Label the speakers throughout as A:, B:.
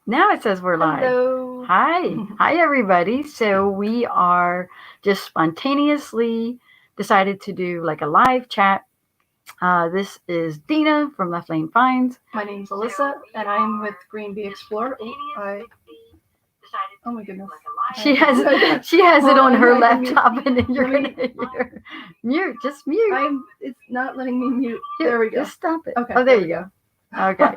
A: Now it says we're live.
B: Hello.
A: Hi. Hi, everybody. So we are just spontaneously decided to do like a live chat. This is Dena from Left Lane Finds.
B: My name's Alyssa, and I'm with greenbeeexplorer. Oh my goodness.
A: She has it on her laptop, and then you're gonna hear mute. Just mute.
B: It's not letting me mute.
A: Here,
B: There we go.
A: Just stop it.
B: Okay.
A: Oh, there you go. Okay.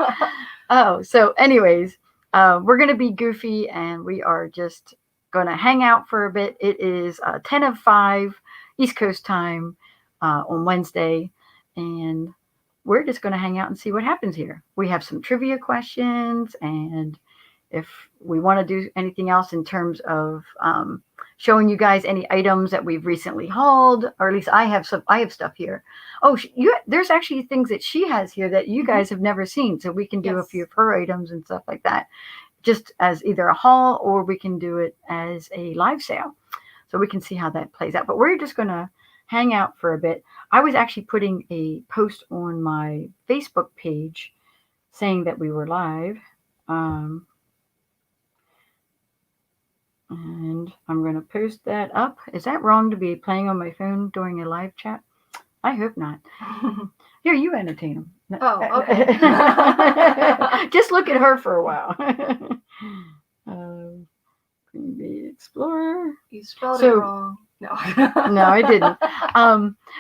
A: So anyways, we're going to be goofy and we are just going to hang out for a bit. It is 10 of 5 East Coast time on Wednesday, and we're just going to hang out and see what happens here. We have some trivia questions, and if we want to do anything else in terms of showing you guys any items that we've recently hauled, or at least I have stuff here. Oh, there's actually things that she has here that you guys have never seen, so we can do a few of her items and stuff like that, just as either a haul or we can do it as a live sale, so we can see how that plays out. But we're just gonna hang out for a bit. I was actually putting a post on my Facebook page saying that we were live. And I'm going to post that up. Is that wrong to be playing on my phone during a live chat? I hope not. Here, you entertain them.
B: Oh, okay.
A: Just look at her for a while. Green Bee Explorer.
B: You spelled it wrong. No.
A: No, I didn't.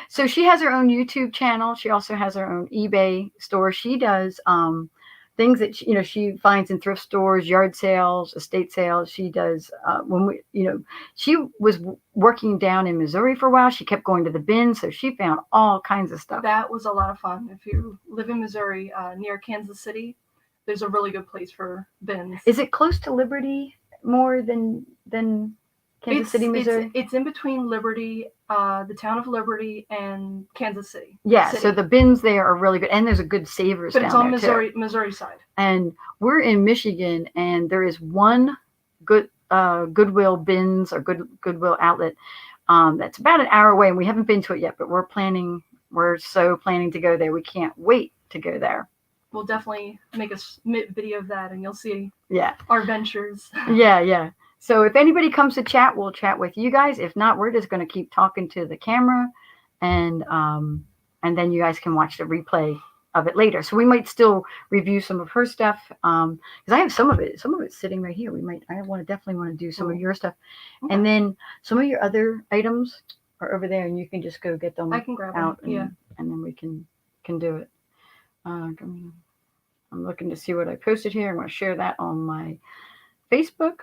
A: So she has her own YouTube channel. She also has her own eBay store. She does things that she finds in thrift stores, yard sales, estate sales. She does she was working down in Missouri for a while. She kept going to the bins, so she found all kinds of stuff.
B: That was a lot of fun. If you live in Missouri, near Kansas City, there's a really good place for bins.
A: Is it close to Liberty more than Kansas City, Missouri?
B: It's in between Liberty, the town of Liberty, and Kansas City.
A: Yeah, so the bins there are really good, and there's a good Savers
B: but
A: down
B: it's
A: there
B: on Missouri side.
A: And we're in Michigan, and there is one good Goodwill bins or Goodwill outlet that's about an hour away, and we haven't been to it yet, but we're so planning to go there. We can't wait to go there.
B: We'll definitely make a video of that, and you'll see our ventures.
A: Yeah. So if anybody comes to chat, we'll chat with you guys. If not, we're just going to keep talking to the camera, and then you guys can watch the replay of it later. So we might still review some of her stuff because I have some of it. Some of it's sitting right here. I definitely want to do some of your stuff, and then some of your other items are over there, and you can just go get them.
B: I can grab
A: out,
B: them.
A: And then we can do it. I'm looking to see what I posted here. I'm going to share that on my Facebook.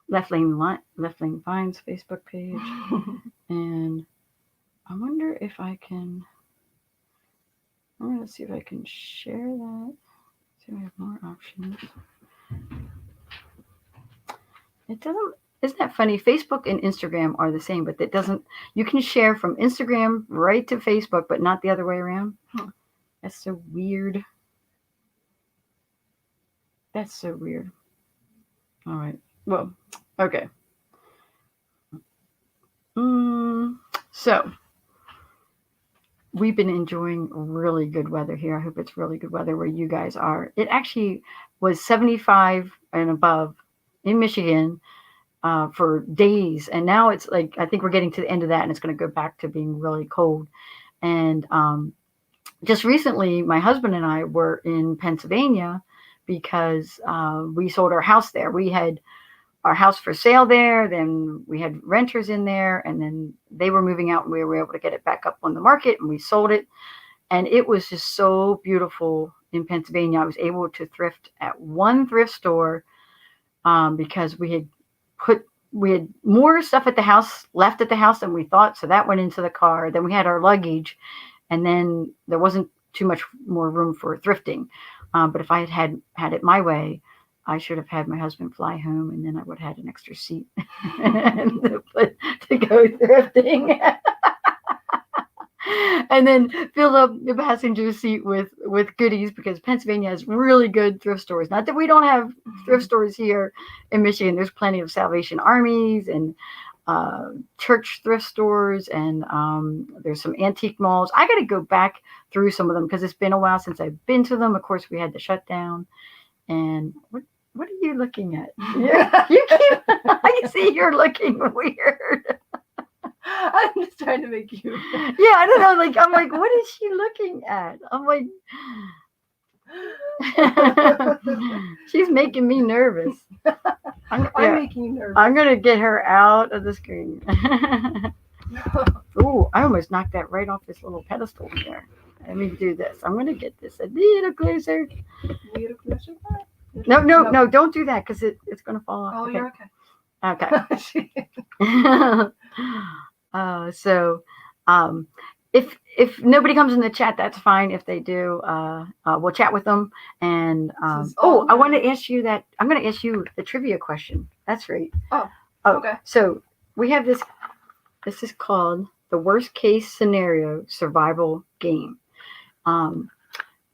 A: Left Lane Finds Facebook page. And I wonder if I can. I'm going to see if I can share that. See if I have more options. It doesn't. Isn't that funny? Facebook and Instagram are the same, but you can share from Instagram right to Facebook, but not the other way around. That's so weird. All right. Well, okay. So we've been enjoying really good weather here. I hope it's really good weather where you guys are. It actually was 75 and above in Michigan for days, and now it's like I think we're getting to the end of that, and it's going to go back to being really cold. And just recently, my husband and I were in Pennsylvania because we sold our house there. We had our house for sale there, then we had renters in there, and then they were moving out, and we were able to get it back up on the market, and we sold it. And it was just so beautiful in Pennsylvania. I was able to thrift at one thrift store because we had more stuff at the house left at the house than we thought, so that went into the car. Then we had our luggage, and then there wasn't too much more room for thrifting. But if I had it my way, I should have had my husband fly home, and then I would have had an extra seat to go thrifting. And then fill up the passenger seat with goodies, because Pennsylvania has really good thrift stores. Not that we don't have thrift stores here in Michigan. There's plenty of Salvation Armies and church thrift stores, and there's some antique malls. I got to go back through some of them because it's been a while since I've been to them. Of course, we had the shutdown, And what are you looking at? You keep. I see you're looking weird.
B: I'm just trying to make you.
A: Yeah, I don't know. Like I'm like, what is she looking at? I'm like, she's making me nervous.
B: I'm making you nervous.
A: I'm gonna get her out of the screen. Ooh, I almost knocked that right off this little pedestal there. Let me do this. I'm gonna get this a little closer. No, don't do that because it's gonna fall off.
B: Oh,
A: okay.
B: You're okay.
A: Okay. So, if nobody comes in the chat, that's fine. If they do, we'll chat with them. And I want to ask you that. I'm going to ask you the trivia question. That's right.
B: Oh, okay.
A: So we have this. This is called the worst case scenario survival game.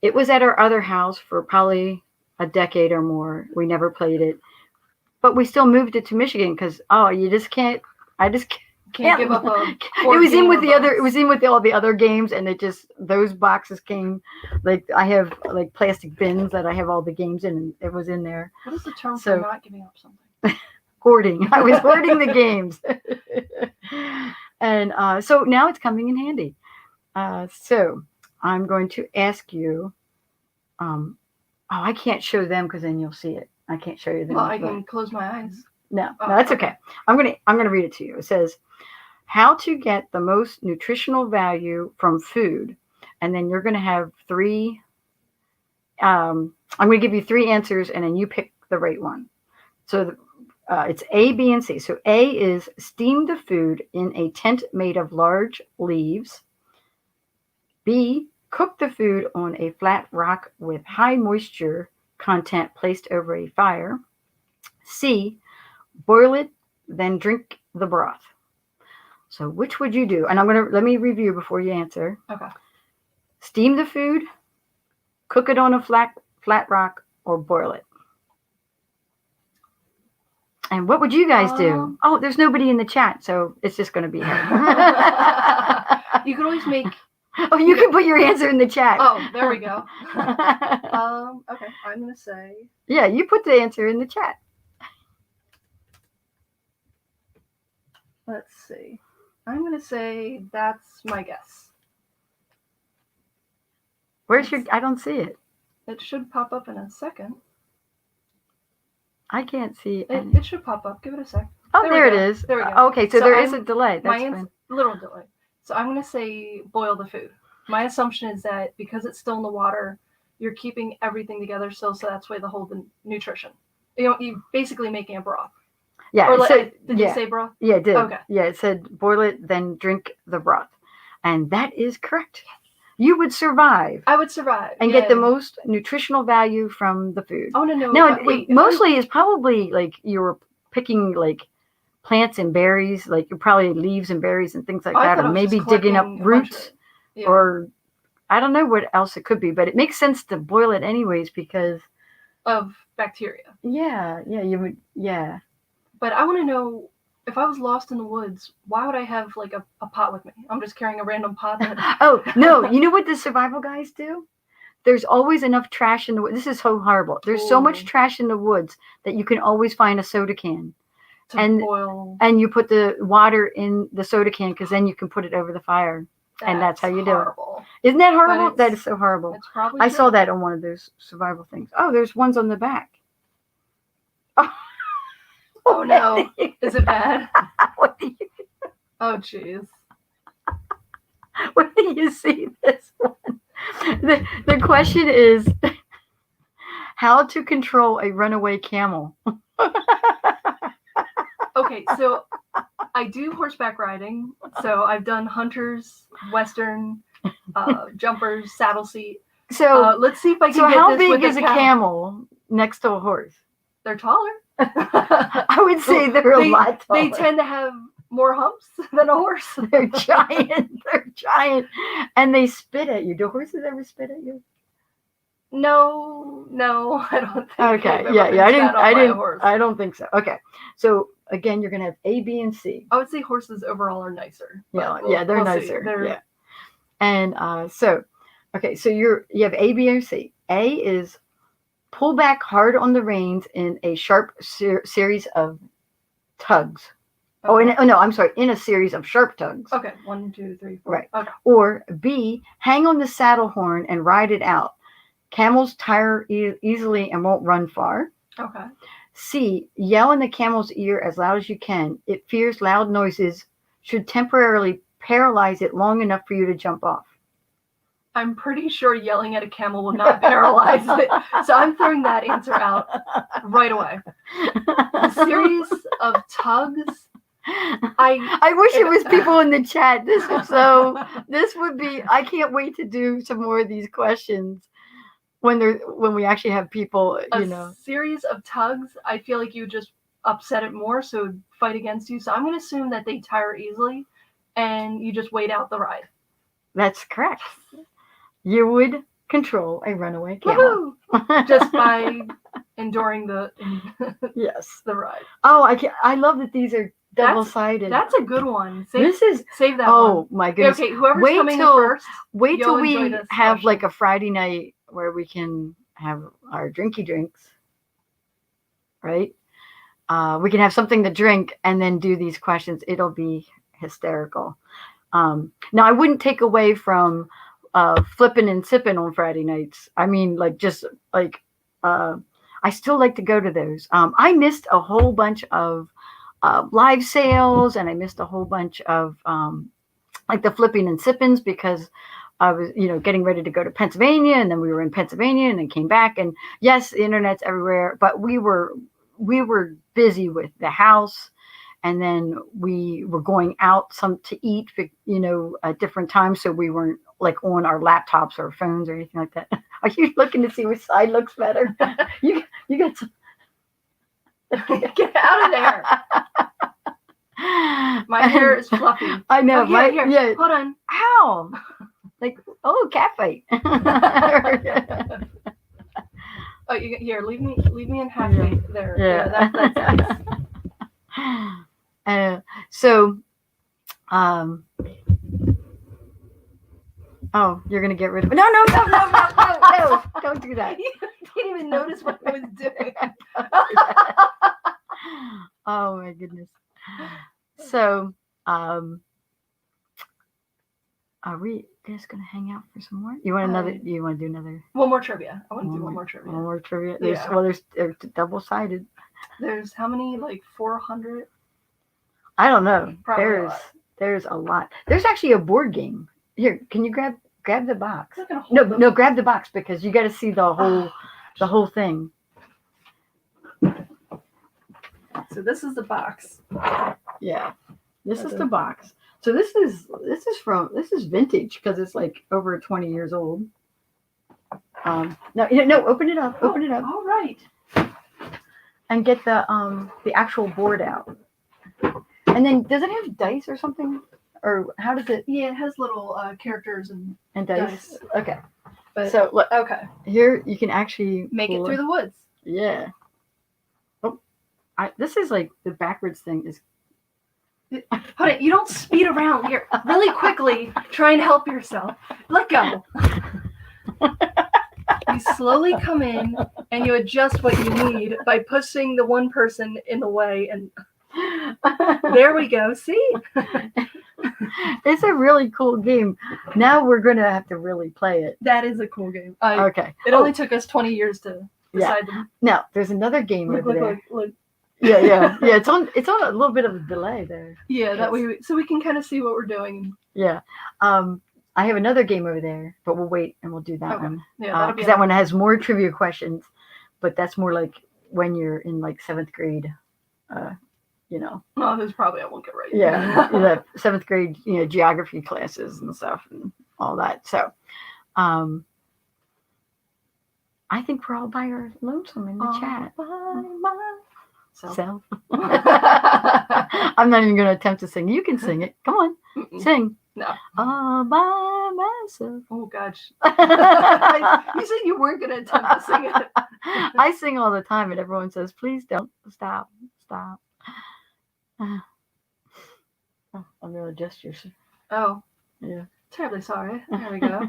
A: It was at our other house for probably a decade or more. We never played it, but we still moved it to Michigan because you just can't. I just
B: can't give up a.
A: It was in with the other. It was in with all the other games, and it just those boxes came. Like I have like plastic bins that I have all the games in, and it was in there.
B: What is the term for not giving up something?
A: Hoarding. I was hoarding the games, and so now it's coming in handy. So I'm going to ask you. I can't show them because then you'll see it. I can't show you them.
B: Well, I can close my eyes.
A: No, that's okay. I'm gonna read it to you. It says, "How to get the most nutritional value from food," and then you're gonna have three. I'm gonna give you three answers, and then you pick the right one. So it's A, B, and C. So A is steam the food in a tent made of large leaves. B, cook the food on a flat rock with high moisture content placed over a fire. C, boil it, then drink the broth. So which would you do? And let me review before you answer.
B: Okay.
A: Steam the food, cook it on a flat rock, or boil it. And what would you guys do? Oh, there's nobody in the chat, so it's just going to be her.
B: You can always make.
A: Oh, you can put your answer in the chat.
B: Oh, there we go. Okay, I'm going to say.
A: Yeah, you put the answer in the chat.
B: Let's see. I'm going to say that's my guess.
A: Where's your... I don't see it.
B: It should pop up in a second.
A: I can't see it.
B: It should pop up. Give it a sec.
A: Oh, there it is.
B: There we go.
A: Okay, so there is a delay. That's fine.
B: Little delay. So I'm going to say boil the food. My assumption is that because it's still in the water, you're keeping everything together still, so that's why the whole nutrition. You're basically making a broth.
A: Yeah.
B: Did you say broth?
A: Yeah, it did.
B: Okay.
A: Yeah, it said boil it, then drink the broth. And that is correct. You would survive.
B: I would survive.
A: And get the most nutritional value from the food.
B: Oh, no.
A: No, mostly is probably like you were picking like plants and berries, like probably leaves and berries and things like that, or maybe digging up roots, or I don't know what else it could be, but it makes sense to boil it anyways because
B: of bacteria.
A: Yeah, you would, yeah.
B: But I want to know, if I was lost in the woods, why would I have like a pot with me? I'm just carrying a random pot.
A: Oh, no, you know what the survival guys do? There's always enough trash in the woods. This is so horrible. There's so much trash in the woods that you can always find a soda can.
B: Boil.
A: And you put the water in the soda can because then you can put it over the fire. And that's how you do it. Isn't that horrible? That is so horrible.
B: It's probably
A: I saw that on one of those survival things. Oh, there's ones on the back.
B: Oh no. Is it bad?
A: What do you...
B: Oh, jeez.
A: Where do you see this one? The question is how to control a runaway camel.
B: Okay, so I do horseback riding. So I've done hunters, western, jumpers, saddle seat.
A: So
B: let's see if I can.
A: So
B: get
A: how
B: this
A: big
B: with
A: is a camel next to a horse?
B: They're taller.
A: I would say they're a lot taller.
B: They tend to have more humps than a horse.
A: They're giant. They're giant, and they spit at you. Do horses ever spit at you?
B: No, I don't think.
A: Okay, yeah. I don't think so. Okay, so again, you're gonna have A, B, and C.
B: I would say horses overall are nicer.
A: Yeah, they're nicer. Yeah, and so you have A, B, or C. A is Pull back hard on the reins in a sharp series of tugs.
B: Okay.
A: Oh, no, I'm sorry, in a series of sharp tugs.
B: Okay, 1, 2, 3, 4.
A: Right.
B: Okay.
A: Or B, hang on the saddle horn and ride it out. Camels tire easily and won't run far.
B: Okay.
A: C, yell in the camel's ear as loud as you can. It fears loud noises, should temporarily paralyze it long enough for you to jump off.
B: I'm pretty sure yelling at a camel will not paralyze it. So I'm throwing that answer out right away. A series of tugs.
A: I wish it was people in the chat. This would be, I can't wait to do some more of these questions when we actually have people,
B: A series of tugs, I feel like you would just upset it more, so it would fight against you. So I'm going to assume that they tire easily and you just wait out the ride.
A: That's correct. You would control a runaway camel.
B: Just by enduring the
A: yes,
B: the ride.
A: Oh, I love that these are double-sided.
B: That's a good one. Save that one.
A: Oh my goodness.
B: Okay, whoever's coming in first.
A: Wait till we have like a Friday night where we can have our drinky drinks. Right? We can have something to drink and then do these questions. It'll be hysterical. Now I wouldn't take away from flipping and sipping on Friday nights. I mean, I still like to go to those. I missed a whole bunch of live sales, and I missed a whole bunch of like the flipping and sippings because I was, getting ready to go to Pennsylvania, and then we were in Pennsylvania, and then came back, and yes, the internet's everywhere, but we were busy with the house. And then we were going out to eat, at different times. So we weren't like on our laptops or phones or anything like that. Are you looking to see which side looks better? you got some.
B: Get out of there. My hair is fluffy.
A: I know.
B: Here.
A: Yeah.
B: Hold on.
A: Ow. Cat fight.
B: Oh, here, leave me in half there.
A: Yeah.
B: That's nice.
A: You're gonna get rid of it. No, don't do that.
B: You didn't even notice what I was doing.
A: Oh my goodness. So, are we just gonna hang out for some more? You want another? You want to do another?
B: One more trivia. I want to do one more trivia.
A: One more trivia. There's double-sided.
B: There's how many? Like 400?
A: I don't know.
B: Probably
A: There's a lot. There's actually a board game. Here, can you grab the box?
B: No,
A: grab the box because you got to see the whole thing.
B: So this is the box.
A: Yeah, this is the box. So this is vintage because it's like over 20 years old. No, open it up. Open it up.
B: All right.
A: And get the actual board out. And then does it have dice or something? Or how does it?
B: Yeah, it has little characters and
A: dice. Okay.
B: But,
A: so look.
B: Okay.
A: Here you can actually
B: make it through the woods.
A: Yeah. Oh, this is like the backwards thing is.
B: Hold it. You don't speed around here really quickly. Try and help yourself. Let go. You slowly come in and you adjust what you need by pushing the one person in the way, and there we go. See?
A: It's a really cool game. Now we're going to have to really play it.
B: That is a cool game.
A: Okay.
B: It only took us 20 years to decide.
A: Yeah. Now, there's another game over there.
B: Look.
A: Yeah. It's on a little bit of a delay there.
B: Yeah, that way so we can kind of see what we're doing.
A: Yeah. I have another game over there, but we'll wait and we'll do that one.
B: Yeah,
A: because that one has more trivia questions, but that's more like when you're in like 7th grade.
B: Oh, there's probably I won't get right.
A: Yeah, the 7th grade, geography classes and stuff and all that. So, I think we're all by our lonesome in the chat. Self. I'm not even going to attempt to sing. You can sing it. Come on, sing.
B: No.
A: All by myself.
B: Oh gosh. You said you weren't going to attempt to sing it.
A: I sing all the time, and everyone says, "Please don't stop." I'm going to adjust your.
B: Oh.
A: Yeah.
B: Terribly sorry. There we go.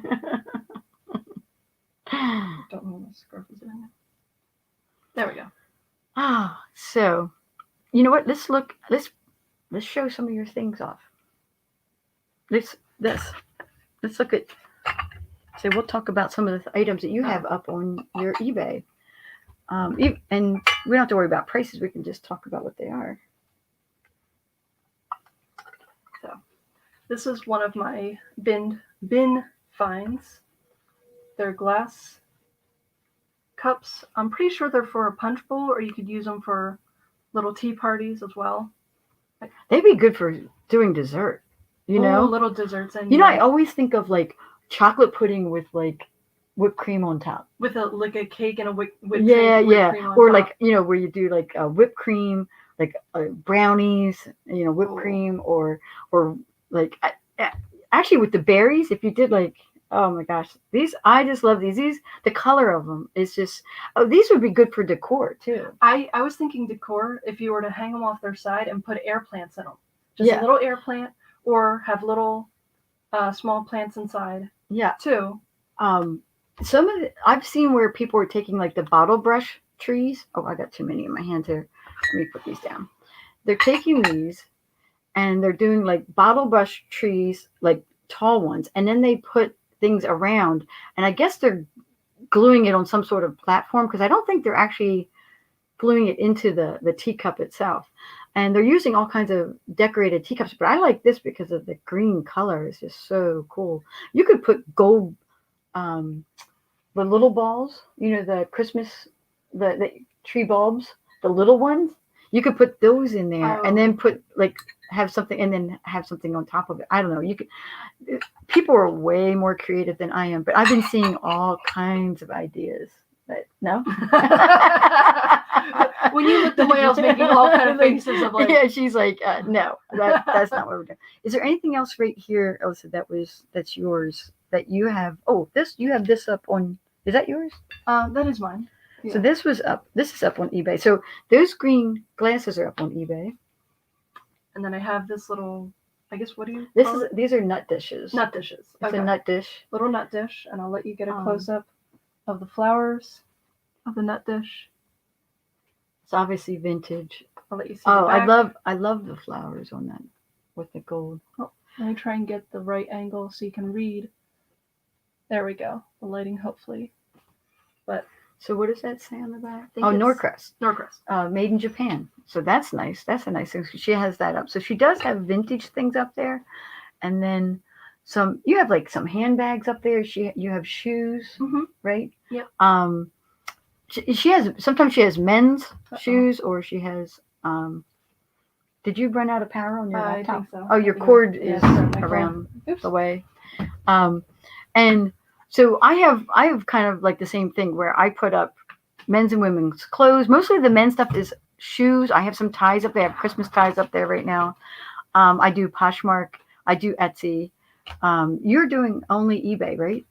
B: Don't know what my scarf is doing. There we go.
A: Ah, so you know what? Let's show some of your things off. This. Let's look at. So we'll talk about some of the items that you have up on your eBay. And we don't have to worry about prices. We can just talk about what they are.
B: So this is one of my bin finds. They're glass cups. I'm pretty sure they're for a punch bowl, or you could use them for little tea parties as well.
A: They'd be good for doing dessert. You know,
B: little desserts. And
A: you know, I always think of like chocolate pudding with like whipped cream on top.
B: With like a cake and a whipped cream on
A: or
B: top.
A: like where you do like whipped cream, like brownies, whipped cream, or like actually with the berries, if you did like, oh my gosh, I just love these. The color of them is just, these would be good for decor too.
B: I was thinking decor if you were to hang them off their side and put air plants in them, just a little air plant, or have little small plants inside.
A: Yeah,
B: too.
A: Some of I've seen where people are taking like the bottle brush trees. Oh, I got too many in my hands here. Let me put these down. They're taking these and they're doing like bottle brush trees, like tall ones, and then they put things around, and I guess they're gluing it on some sort of platform, because I don't think they're actually gluing it into the teacup itself. And they're using all kinds of decorated teacups, but I like this because of the green color. It's just so cool. You could put gold, the little balls, the Christmas, the tree bulbs, the little ones. You could put those in there, and then put like have something, and then have something on top of it. I don't know. You could. People are way more creative than I am, but I've been seeing all kinds of ideas. But no.
B: When you looked away, I was making all kind of faces of like.
A: Yeah, she's like, no, that's not what we're doing. Is there anything else right here, Alysa, that's yours that you have? Oh, you have this up on. Is that yours?
B: That is mine. Yeah.
A: So this is up on eBay. So those green glasses are up on eBay.
B: And then I have this little, I guess, what do you
A: call it? These are nut dishes.
B: Nut dishes.
A: It's a nut dish.
B: Little nut dish, and I'll let you get a close up of the flowers of the nut dish.
A: It's obviously vintage.
B: I'll let you see. Oh,
A: I love the flowers on that with the gold.
B: Oh, let me try and get the right angle so you can read. There we go. The lighting, hopefully. But
A: so what does that say on the back? Oh, Norcrest.
B: Norcrest.
A: Made in Japan. So that's nice. That's a nice thing. She has that up. So she does have vintage things up there, and then you have like some handbags up there. You have shoes, right?
B: Yep.
A: Sometimes she has men's shoes, or she has. Did you run out of power on your laptop?
B: I think so.
A: Oh, your cord is around the way. And so I have kind of like the same thing where I put up men's and women's clothes. Mostly the men's stuff is shoes. I have some ties up there. I have Christmas ties up there right now. I do Poshmark. I do Etsy. You're doing only eBay, right?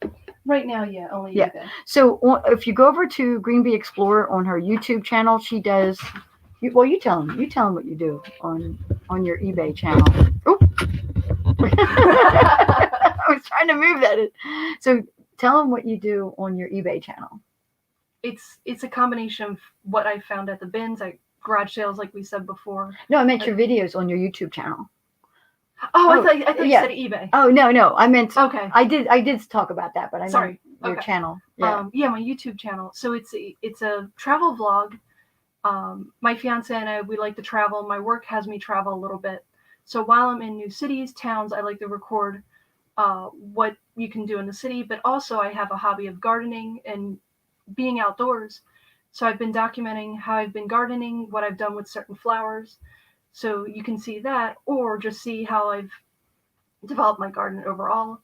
B: Right now, yeah, only eBay.
A: So if you go over to Green Bee Explorer on her YouTube channel, she does. Well, you tell them. You tell them what you do on your eBay channel. Oh. I was trying to move that. So tell them what you do on your eBay channel.
B: It's a combination of what I found at the bins, like garage sales, like we said before.
A: No, I meant your videos on your YouTube channel.
B: Oh, I thought you said eBay.
A: Oh no, I meant.
B: Okay.
A: I did talk about that, but I meant your
B: okay.
A: channel.
B: Yeah. My YouTube channel. So it's a travel vlog. My fiance and I, we like to travel. My work has me travel a little bit. So while I'm in new cities, towns, I like to record what you can do in the city, but also I have a hobby of gardening and being outdoors. So I've been documenting how I've been gardening, what I've done with certain flowers. So you can see that, or just see how I've developed my garden overall.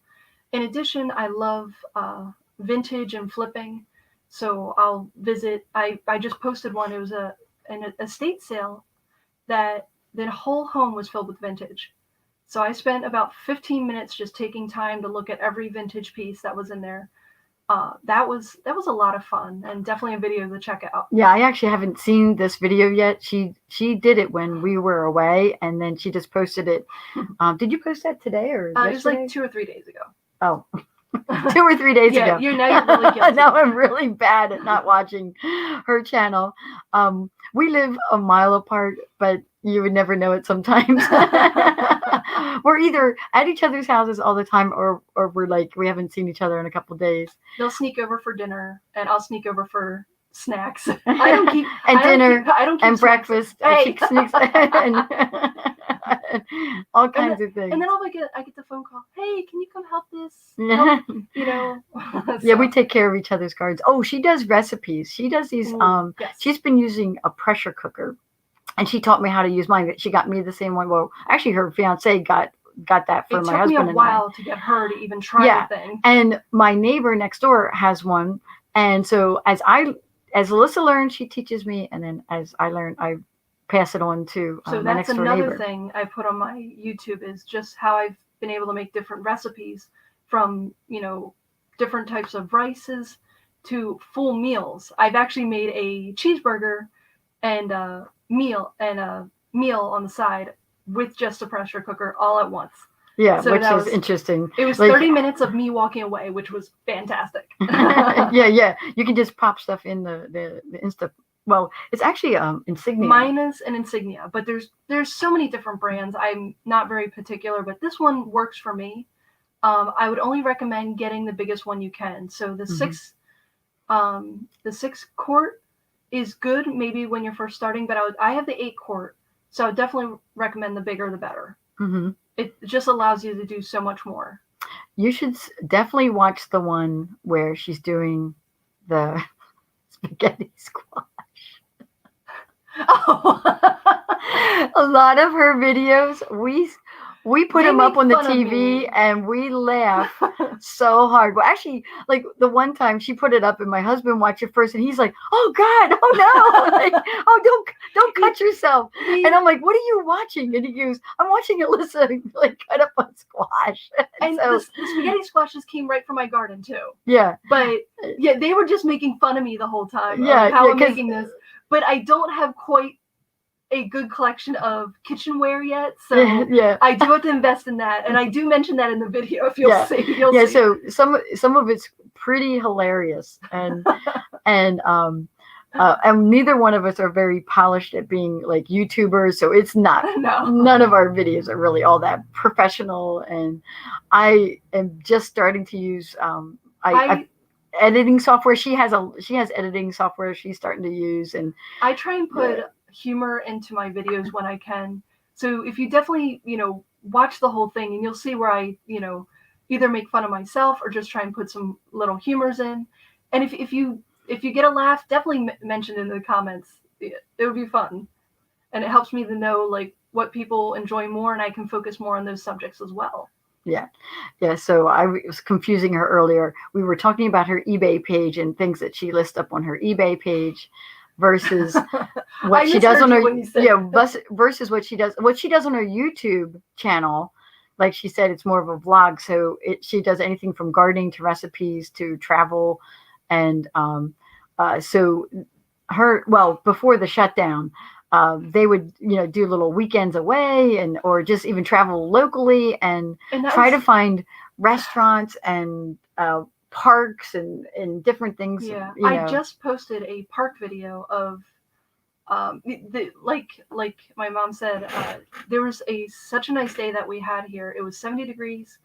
B: In addition, I love vintage and flipping. So I'll visit, I just posted one. It was an estate sale that the whole home was filled with vintage. So I spent about 15 minutes just taking time to look at every vintage piece that was in there. That was a lot of fun, and definitely a video to check out.
A: Yeah, I actually haven't seen this video yet. She did it when we were away, and then she just posted it. Did you post that today or yesterday?
B: It was like 2 or 3 days ago.
A: Oh. 2 or 3 days
B: Yeah,
A: ago.
B: you're really guilty.
A: Now I'm really bad at not watching her channel. We live a mile apart, but you would never know it sometimes. We're either at each other's houses all the time, or we're like, we haven't seen each other in a couple of days.
B: They'll sneak over for dinner, and I'll sneak over for snacks. I don't keep
A: and dinner and
B: snacks.
A: breakfast.
B: Hey.
A: She sneaks and all kinds of things.
B: And then I get the phone call. Hey, can you come help this? Help, you know.
A: Yeah, we take care of each other's gardens. Oh, she does recipes. She does these.
B: Yes.
A: She's been using a pressure cooker, and she taught me how to use mine. She got me the same one. Well, actually, her fiance got that for my husband.
B: It took me a while to get her to even try the thing.
A: And my neighbor next door has one, and so as Alyssa learns, she teaches me, and then as I learn, I pass it on to
B: so
A: my next door neighbor.
B: That's another thing I put on my YouTube is just how I've been able to make different recipes from, different types of rices to full meals. I've actually made a cheeseburger and a meal on the side with just a pressure cooker all at once.
A: Yeah, so which is interesting.
B: It was 30 minutes of me walking away, which was fantastic.
A: Yeah. You can just pop stuff in the Insta. Well, it's actually Insignia.
B: Mine is an Insignia, but there's so many different brands. I'm not very particular, but this one works for me. I would only recommend getting the biggest one you can. So the the 6 quart is good maybe when you're first starting, but I have the 8 quart, so I would definitely recommend the bigger the better. Mm-hmm. It just allows you to do so much more.
A: You should definitely watch the one where she's doing the spaghetti squash.
B: Oh.
A: A lot of her videos, we put them up on the TV and we laugh so hard. Well, actually, like the one time she put it up and my husband watched it first and he's like, "Oh God, oh no, like, oh don't cut yourself." And I'm like, "What are you watching?" And he goes, "I'm watching Alyssa like cut up a squash."
B: And so, the spaghetti squashes came right from my garden too.
A: Yeah,
B: but yeah, they were just making fun of me the whole time. Yeah, how I'm making this. But I don't have quite a good collection of kitchenware yet, so I do have to invest in that, and I do mention that in the video. If you'll see, see.
A: So some of it's pretty hilarious, and and neither one of us are very polished at being like YouTubers, so it's not. None of our videos are really all that professional, and I am just starting to use editing software. She has editing software she's starting to use, and
B: I try and put humor into my videos when I can. So if you definitely, watch the whole thing, and you'll see where I, either make fun of myself or just try and put some little humors in. And if you get a laugh, definitely mention in the comments. It would be fun, and it helps me to know like what people enjoy more, and I can focus more on those subjects as well.
A: Yeah. So I was confusing her earlier. We were talking about her eBay page and things that she lists up on her eBay page versus what she does on her versus what she does on her YouTube channel. Like she said, it's more of a vlog. So she does anything from gardening to recipes to travel, and so before the shutdown, they would do little weekends away or just even travel locally and try to find restaurants and parks and different things.
B: Yeah, I just posted a park video of like my mom said, there was such a nice day that we had here. It was 70 degrees,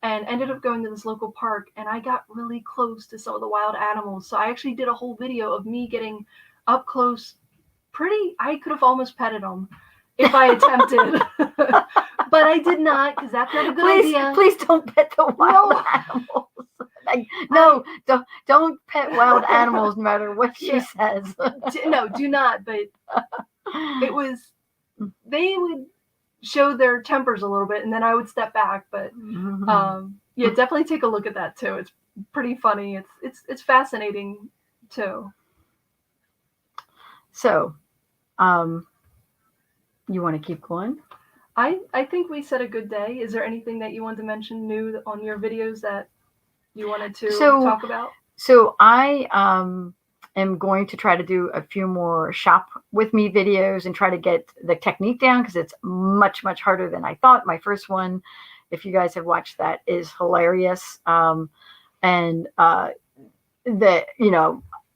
B: and ended up going to this local park, and I got really close to some of the wild animals. So I actually did a whole video of me getting up close. I could have almost petted them if I attempted, but I did not, because that's not a good idea.
A: Please don't pet the wild animals. Don't pet wild animals, no matter what she says.
B: No, do not. But they would show their tempers a little bit, and then I would step back. But definitely take a look at that too. It's pretty funny. It's fascinating too.
A: So, you want to keep going?
B: I think we said a good day. Is there anything that you wanted to mention new on your videos that you wanted to talk about? So
A: I am going to try to do a few more shop with me videos and try to get the technique down, because it's much, much harder than I thought. My first one, if you guys have watched that, is hilarious. and that,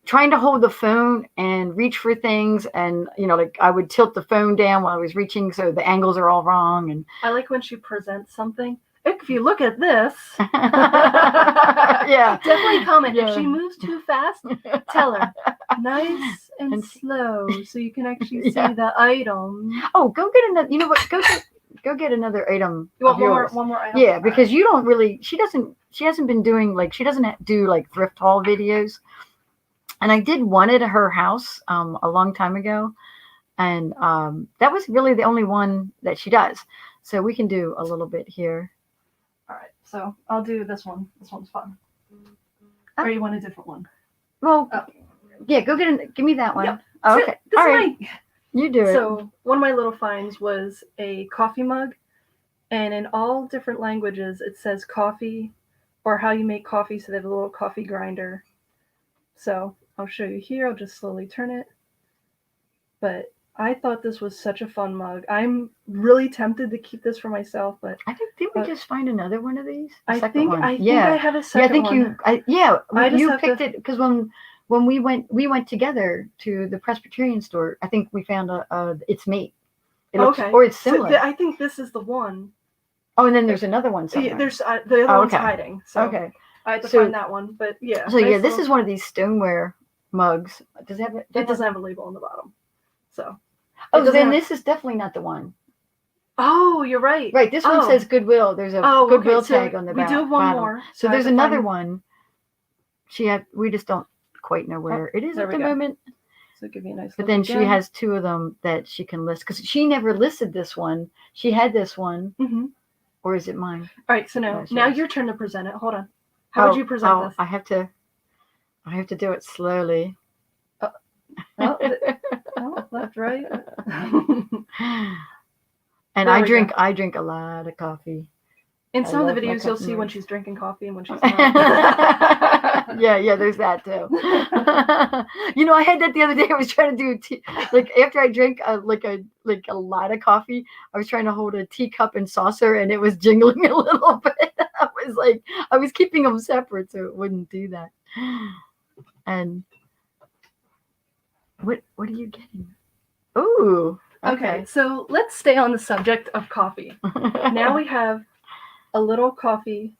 A: trying to hold the phone and reach for things, and like I would tilt the phone down while I was reaching, so the angles are all wrong. And
B: I like when she presents something. If you look at this,
A: yeah,
B: definitely comment.
A: Yeah.
B: If she moves too fast, tell her nice and slow, so you can actually see the item.
A: Oh, go get another. You know what? Go get another item.
B: You want one more item?
A: Yeah, because you don't really. She hasn't been doing, like, she doesn't do like thrift haul videos. And I did one at her house a long time ago, and that was really the only one that she does. So we can do a little bit here.
B: All right, so I'll do this one. This one's fun. Or you want a different one?
A: Well, yeah, give me that one.
B: Yep.
A: Oh, okay.
B: All right.
A: You do it.
B: So one of my little finds was a coffee mug, and in all different languages it says coffee or how you make coffee. So they have a little coffee grinder. So I'll show you here. I'll just slowly turn it. But I thought this was such a fun mug. I'm really tempted to keep this for myself, but
A: I think, did we just find another one of these?
B: I think I have a second one.
A: You picked it because when we went together to the Presbyterian store. I think we found its mate. It looks, or it's similar.
B: So I think this is the one.
A: Oh, and then there's another one somewhere.
B: There's the other one's hiding. So
A: okay.
B: I had to find that one, but yeah.
A: So yeah, this is one of these stoneware mugs. Does it have?
B: It doesn't have a label on the bottom. So.
A: Oh, then this is definitely not the one.
B: Oh, you're right.
A: Right, this one says Goodwill. There's a Goodwill tag on the back.
B: We do have one more.
A: So there's another one. We just don't quite know where it is at the moment.
B: So give me a nice.
A: But then she has two of them that she can list, because she never listed this one. She had this one.
B: Mm-hmm.
A: Or is it mine?
B: All right, so now your turn to present it. Hold on. How would you present this?
A: I have to do it slowly.
B: Left, right.
A: And I drink a lot of coffee.
B: In some of the videos, you'll see when she's drinking coffee and when she's not.
A: yeah, there's that too. I had that the other day. I was trying to do a tea, like after I drank a lot of coffee, I was trying to hold a teacup and saucer, and it was jingling a little bit. I was keeping them separate so it wouldn't do that. And what are you getting? Ooh.
B: Okay, so let's stay on the subject of coffee. Now we have a little coffee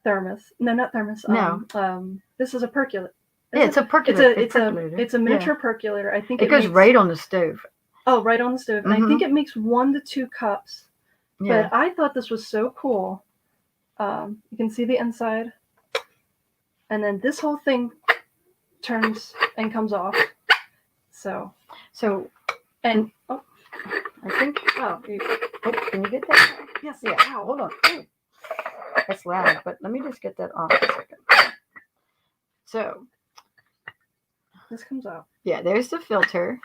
B: thermos. No, not thermos.
A: No.
B: This is a percolator.
A: It's a percolator.
B: It's a miniature percolator. I think
A: it goes right on the stove.
B: Oh, right on the stove. And I think it makes 1 to 2 cups.
A: Yeah.
B: But I thought this was so cool. You can see the inside. And then this whole thing turns and comes off. So and
A: I think can you get that?
B: Yes.
A: Yeah. Wow, hold on. Ooh. That's loud, but let me just get that off a second. So
B: this comes out.
A: Yeah, there's the filter.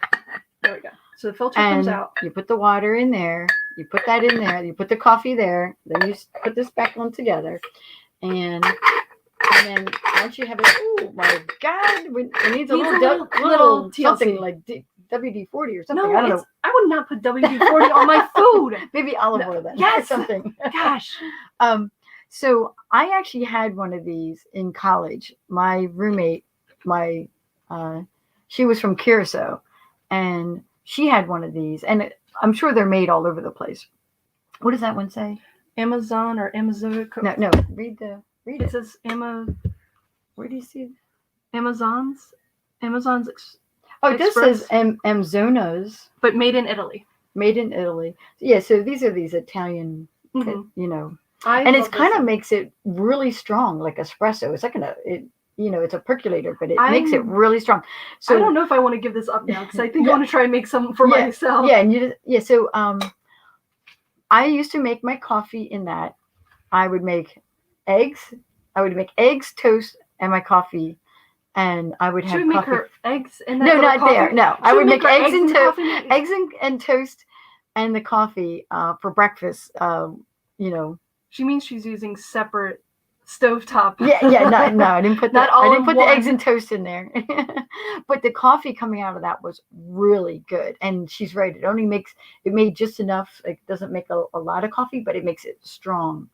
B: There we go. So the filter comes out.
A: You put the water in there. You put that in there. You put the coffee there. Then you put this back on together, and then once you have it, oh my God, it needs a little something like WD-40 or something.
B: No,
A: I don't know.
B: I would not put WD-40 on my food.
A: Maybe olive oil then.
B: Yes.
A: Or something.
B: Gosh.
A: So I actually had one of these in college. My roommate, she was from Curacao, and she had one of these, and I'm sure they're made all over the place. What does that one say?
B: Amazon or Amazon?
A: No. Read it.
B: It says
A: Where do you see it?
B: Amazon's.
A: Oh, this says Amzonos.
B: But made in Italy.
A: Made in Italy. Yeah, so these are these Italian, and it kind of makes it really strong, like espresso. It's like it's a percolator, but it makes it really strong. So
B: I don't know if I want to give this up now, because I think I want to try and make some for myself.
A: Yeah, and so I used to make my coffee in that. I would make eggs, toast, and my coffee. And I would have
B: Should we
A: coffee.
B: Make her eggs in that?
A: No, not
B: coffee?
A: there. No,
B: Should
A: I would make eggs and toast,
B: eggs
A: and toast, and the coffee for breakfast.
B: She means she's using separate stovetop.
A: Yeah. No, I didn't put that.
B: I
A: didn't put the eggs and toast in there. But the coffee coming out of that was really good. And she's right. It made just enough. It doesn't make a lot of coffee, but it makes it strong.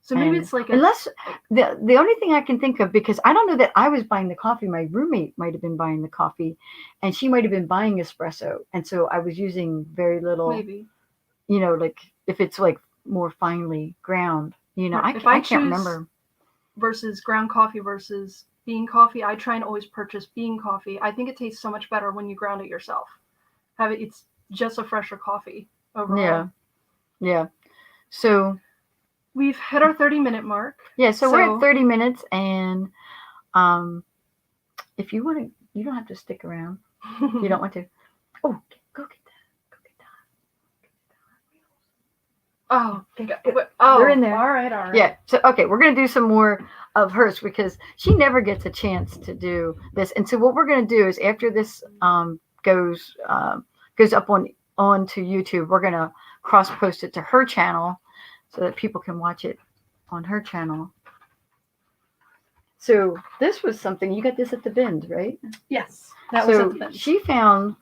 B: So maybe
A: And
B: it's like
A: unless the only thing I can think of, because I don't know that I was buying the coffee, my roommate might have been buying the coffee, and she might have been buying espresso, and so I was using very little.
B: maybe.
A: Like if it's like more finely ground.
B: If I
A: I can't
B: choose
A: remember.
B: versus ground coffee versus bean coffee, I try and always purchase bean coffee. I think it tastes so much better when you ground it yourself. It's just a fresher coffee overall.
A: Yeah, yeah. So
B: We've hit our 30-minute mark.
A: yeah, so we're at 30 minutes, and if you want to, you don't have to stick around. If you don't want to. Oh, go get that. Go get that.
B: Oh,
A: they're in there.
B: All right.
A: Yeah. So okay, we're gonna do some more of hers because she never gets a chance to do this. And so what we're gonna do is after this goes up onto YouTube, we're gonna cross post it to her channel so that people can watch it on her channel. So this was something you got this at the bins, right?
B: Yes, that was at the
A: So
B: bins.
A: she found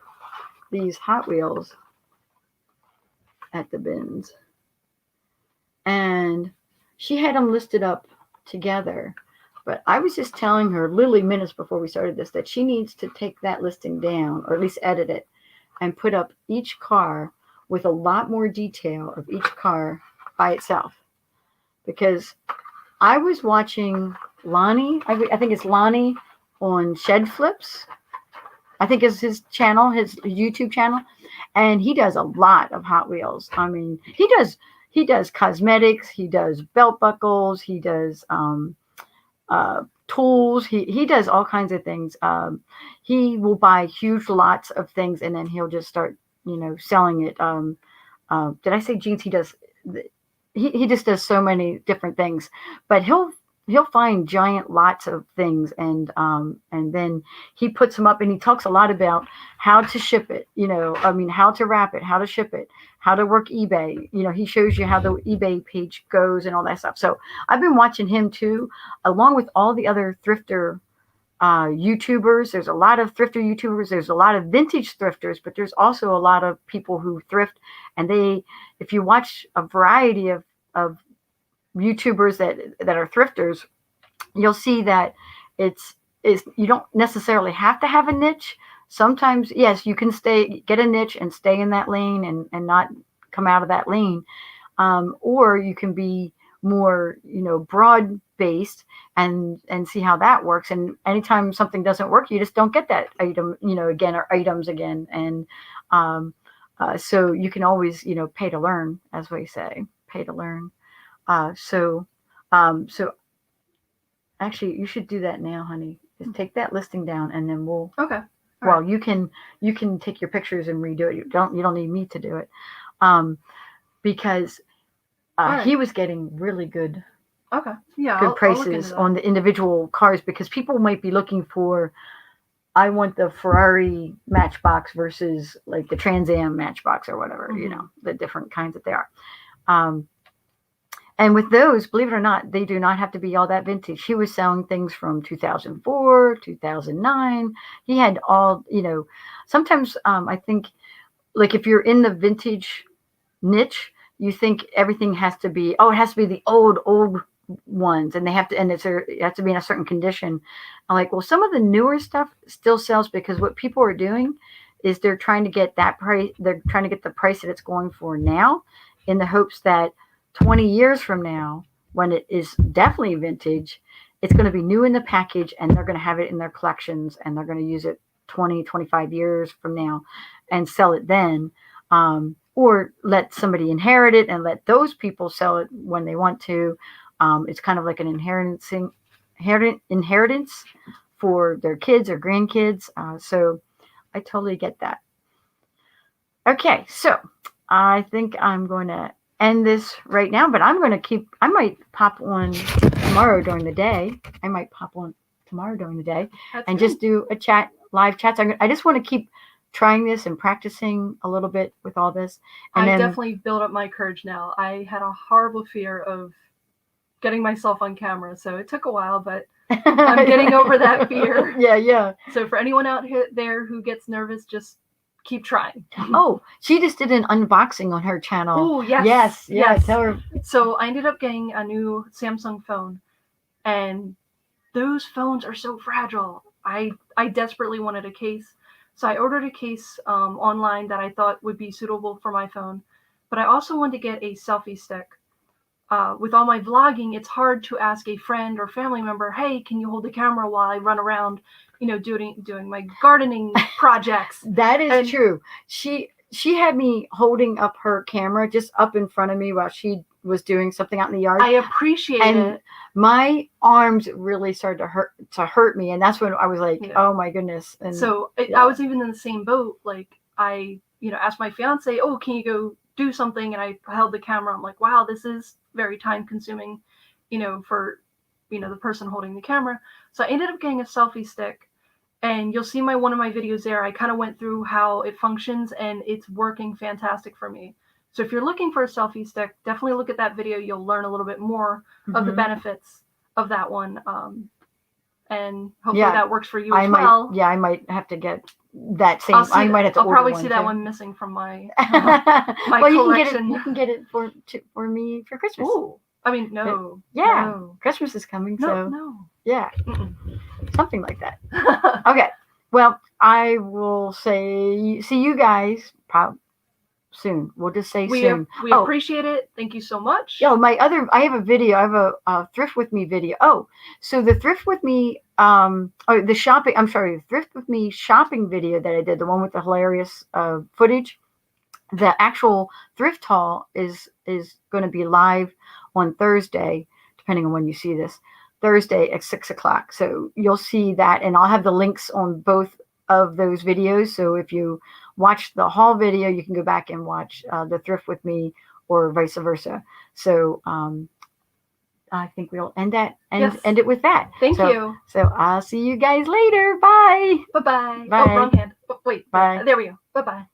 A: these Hot Wheels at the bins, and she had them listed up together. But I was just telling her literally minutes before we started this that she needs to take that listing down, or at least edit it, and put up each car with a lot more detail of each car by itself. Because I was watching Lonnie, I think it's Lonnie on Shed Flips. I think is his channel, his YouTube channel, and he does a lot of Hot Wheels. I mean, he does cosmetics, he does belt buckles, he does tools, he does all kinds of things. He will buy huge lots of things, and then he'll just start, selling it. Did I say jeans? He does. He just does so many different things, but he'll find giant lots of things, and then he puts them up, and he talks a lot about how to ship it, how to wrap it, how to ship it, how to work eBay. He shows you how the eBay page goes and all that stuff. So I've been watching him too, along with all the other thrifter YouTubers. There's a lot of thrifter YouTubers. There's a lot of vintage thrifters, but there's also a lot of people who thrift, and if you watch a variety of YouTubers that are thrifters, you'll see that it's you don't necessarily have to have a niche. Sometimes, yes, you can get a niche and stay in that lane and not come out of that lane, or you can be more broad based and see how that works. And anytime something doesn't work, you just don't get that item again, or items again. And so you can always pay to learn, as we say, pay to learn. So actually, you should do that now, honey. Just take that listing down, and then we'll.
B: Okay.
A: Well, you can take your pictures and redo it. You don't need me to do it, because he was getting really good.
B: Okay. Yeah.
A: Good prices on the individual cars, because people might be looking for. I want the Ferrari Matchbox versus like the Trans Am Matchbox or whatever.
B: Mm-hmm.
A: The different kinds that they are. And with those, believe it or not, they do not have to be all that vintage. He was selling things from 2004, 2009. He had all, sometimes I think, like if you're in the vintage niche, you think everything has to be, it has to be the old ones, and it has to be in a certain condition. I'm like, well, some of the newer stuff still sells, because what people are doing is they're trying to get that price. They're trying to get the price that it's going for now, in the hopes that 20 years from now, when it is definitely vintage, it's going to be new in the package, and they're going to have it in their collections, and they're going to use it 20, 25 years from now and sell it then, or let somebody inherit it and let those people sell it when they want to. It's kind of like an inheritance for their kids or grandkids. So I totally get that. Okay, so I think I'm going to end this right now, but I might pop on tomorrow during the day. And just do a live chat. So I just want to keep trying this and practicing a little bit with all this. And
B: I definitely build up my courage now. I had a horrible fear of getting myself on camera, so it took a while, but I'm getting over that fear.
A: Yeah.
B: So for anyone out there who gets nervous, just keep trying.
A: Oh, she just did an unboxing on her channel.
B: Oh, yes.
A: Yes. Yeah.
B: Yes.
A: Tell her.
B: So I ended up getting a new Samsung phone, and those phones are so fragile. I desperately wanted a case. So I ordered a case online that I thought would be suitable for my phone. But I also wanted to get a selfie stick. With all my vlogging, it's hard to ask a friend or family member, hey, can you hold the camera while I run around, doing my gardening projects?
A: That is true. She had me holding up her camera just up in front of me while she was doing something out in the yard.
B: I appreciate it.
A: My arms really started to hurt me, and that's when I was like, oh my goodness. And
B: so I was even in the same boat. Like I, asked my fiance, oh, can you go do something? And I held the camera. I'm like, wow, this is very time consuming, for, the person holding the camera. So I ended up getting a selfie stick, and you'll see one of my videos there. I kind of went through how it functions, and it's working fantastic for me. So if you're looking for a selfie stick, definitely look at that video. You'll learn a little bit more of the benefits of that one. And hopefully that works for you as well.
A: I might have to get that same. I might have to.
B: I'll probably
A: one
B: see
A: too.
B: that one missing from my my collection.
A: You can get it for me for Christmas.
B: Ooh, I mean, no.
A: Yeah,
B: no.
A: Christmas is coming.
B: No.
A: Yeah, something like that. Okay. Well, I will see you guys soon. We'll just say soon.
B: We appreciate it. Thank you so much.
A: I have a video. I have a Thrift With Me video. Oh, so the Thrift With Me, the Thrift With Me shopping video that I did, the one with the hilarious footage, the actual thrift haul is going to be live on Thursday, depending on when you see this, Thursday at 6:00. So you'll see that, and I'll have the links on both of those videos. So if you watch the haul video, you can go back and watch the Thrift With Me, or vice versa. So I think we'll end it with that.
B: Thank you.
A: So I'll see you guys later. Bye.
B: Bye-bye.
A: Bye.
B: Oh, wrong hand. Oh, wait.
A: Bye.
B: There we go. Bye-bye.